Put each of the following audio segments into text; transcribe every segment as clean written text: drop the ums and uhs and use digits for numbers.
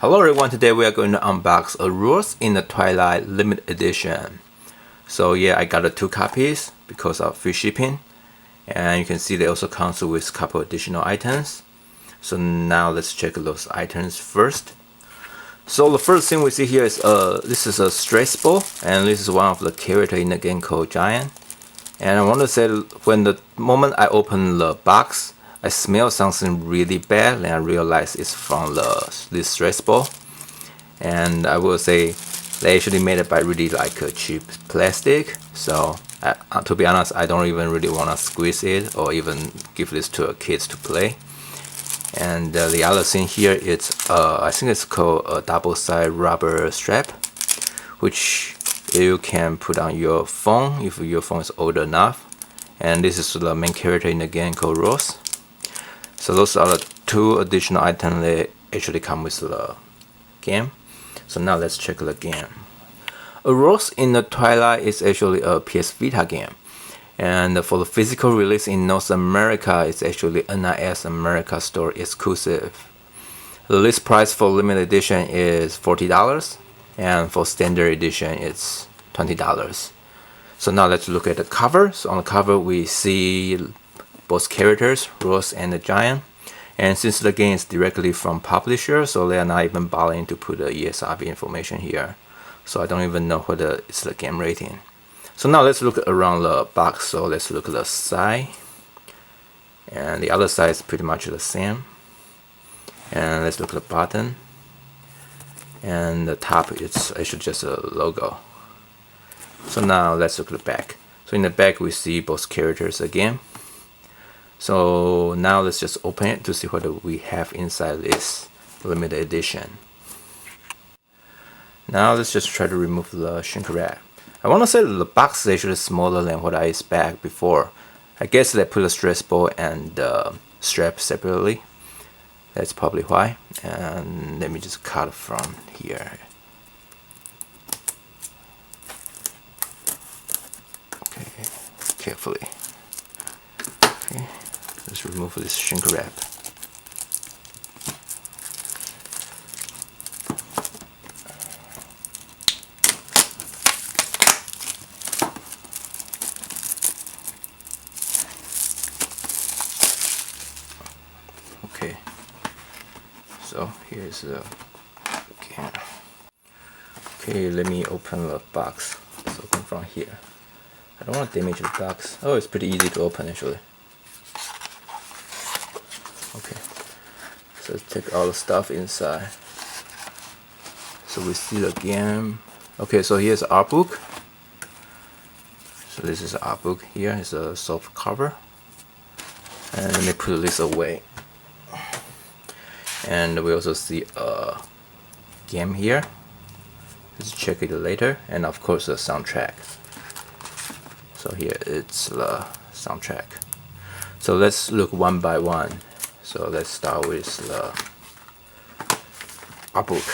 Hello everyone, today we are going to unbox a Rose in the Twilight limited edition. So yeah, I got 2 copies because of free shipping, and you can see they also comes with a couple additional items. So now let's check those items first. So the first thing we see here is this is a stress ball, and this is one of the character in the game called Giant. And I want to say, when the moment I open the box, I smell something really bad, and I realize it's from this stress ball. And I will say they actually made it by really like a cheap plastic. So to be honest, I don't even really want to squeeze it or even give this to kids to play. And the other thing here is I think it's called a double-side rubber strap, which you can put on your phone if your phone is old enough. And this is the main character in the game called Rose. So those are the 2 additional items that actually come with the game. So now let's check the game. A Rose in the Twilight is actually a PS Vita game. And for the physical release in North America, it's actually NIS America Store exclusive. The list price for limited edition is $40, and for standard edition it's $20. So now let's look at the cover. So on the cover we see both characters, Rose and the Giant. And since the game is directly from publisher, so they are not even bothering to put the ESRB information here. So I don't even know whether it's the game rating. So now let's look around the box. So let's look at the side. And the other side is pretty much the same. And let's look at the bottom. And the top, it's actually just a logo. So now let's look at the back. So in the back we see both characters again. So now let's just open it to see what we have inside this limited edition. Now let's just try to remove the shrink wrap. I want to say the box is actually smaller than what I expect before. I guess they put the stress ball and the strap separately. That's probably why. And let me just cut from here. Okay, carefully. Okay. Let's remove this shrink wrap. Okay, so here's the can. Okay, let me open the box. Let's open from here. I don't want to damage the box. Oh, it's pretty easy to open actually. Okay, so let's take all the stuff inside. So we see the game. Okay, so here's our book. So this is our book. Here is a soft cover. And let me put this away. And we also see a game here. Let's check it later. And of course the soundtrack. So here it's the soundtrack. So let's look one by one. So let's start with the art book.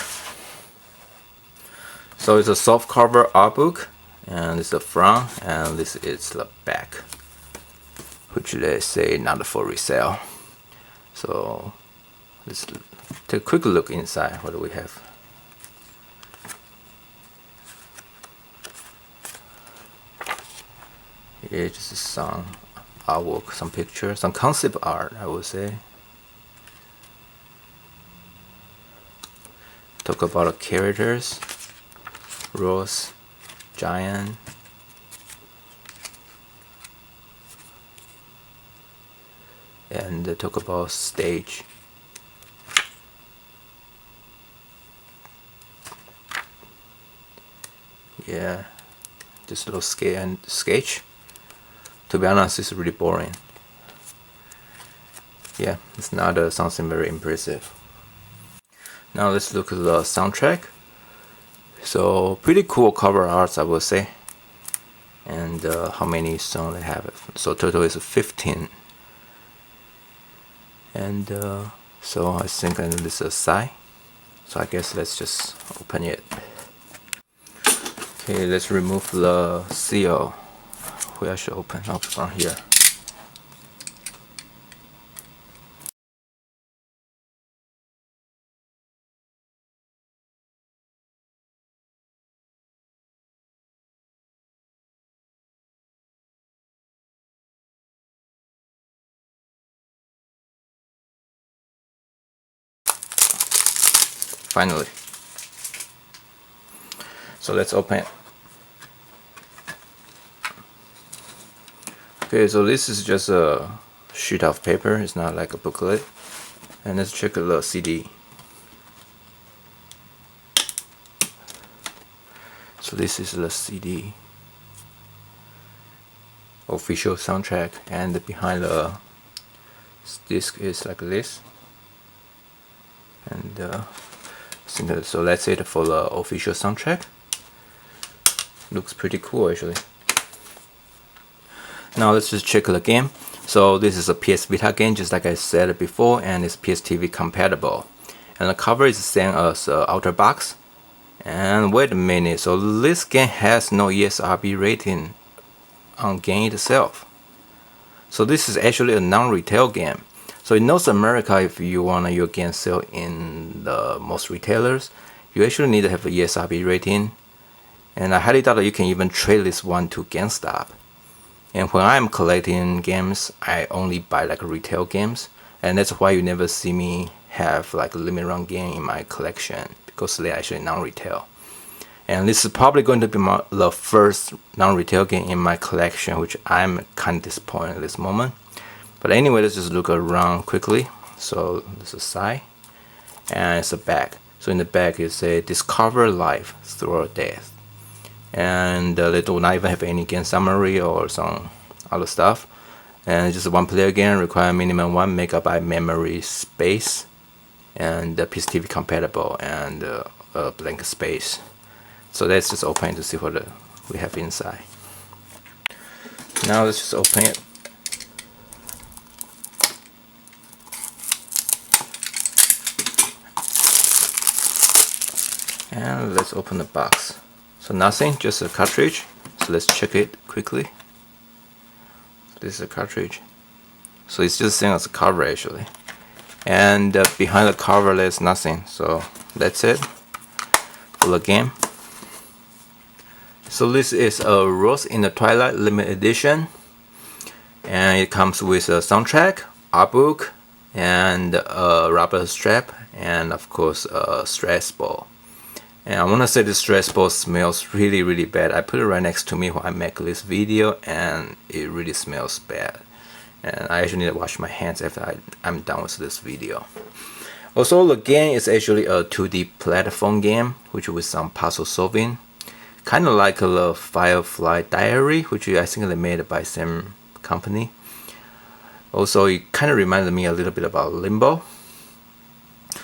So it's a soft cover art book, and it's the front, and this is the back, which they say not for resale. So let's take a quick look inside. What do we have? Here just some artwork, some pictures, some concept art, I would say. Talk about the characters, Rose, Giant, and talk about stage. Yeah, just a little sketch. To be honest, it's really boring. Yeah, it's not something very impressive. Now let's look at the soundtrack. So pretty cool cover arts, I would say. And how many songs they have? So total is 15. And so I think this is a side. So I guess let's just open it. Okay, let's remove the seal. Where I should open up from here. finally. So let's open it. Okay, so this is just a sheet of paper. It's not like a booklet. And let's check the CD. So this is the CD. Official soundtrack, and behind the disc is like this. And so that's it for the official soundtrack. Looks pretty cool actually. Now let's just check the game. So this is a PS Vita game, just like I said before, and it's PS TV compatible. And the cover is the same as the outer box. And wait a minute, so this game has no ESRB rating on game itself. So this is actually a non-retail game. So in North America, if you want your game sell in the most retailers, you actually need to have a ESRB rating. And I highly doubt that you can even trade this one to GameStop. And when I'm collecting games, I only buy like retail games, and that's why you never see me have like a limited run game in my collection, because they're actually non-retail. And this is probably going to be the first non-retail game in my collection, which I'm kind of disappointed at this moment. But anyway, let's just look around quickly. So this is a side, and it's a back. So in the back it says discover life through death. And they do not even have any game summary or some other stuff. And it's just a one-player game, require minimum 1 MB memory space, and PS TV compatible, and a blank space. So let's just open it to see what we have inside. Now let's just open it. And let's open the box. So nothing, just a cartridge. So let's check it quickly. This is a cartridge. So it's just same as a cover actually. And behind the cover there's nothing. So that's it for the game. So this is a Rose in the Twilight limited edition. And it comes with a soundtrack, art book, and a rubber strap, and of course a stress ball. And I want to say this stress ball smells really bad. I put it right next to me when I make this video, and it really smells bad. And I actually need to wash my hands after I'm done with this video. Also, the game is actually a 2D platform game, which with some puzzle solving. Kind of like the Firefly Diary, which I think they made by the same company. Also, it kind of reminded me a little bit about Limbo.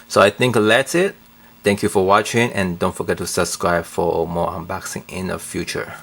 So I think that's it. Thank you for watching, and don't forget to subscribe for more unboxing in the future.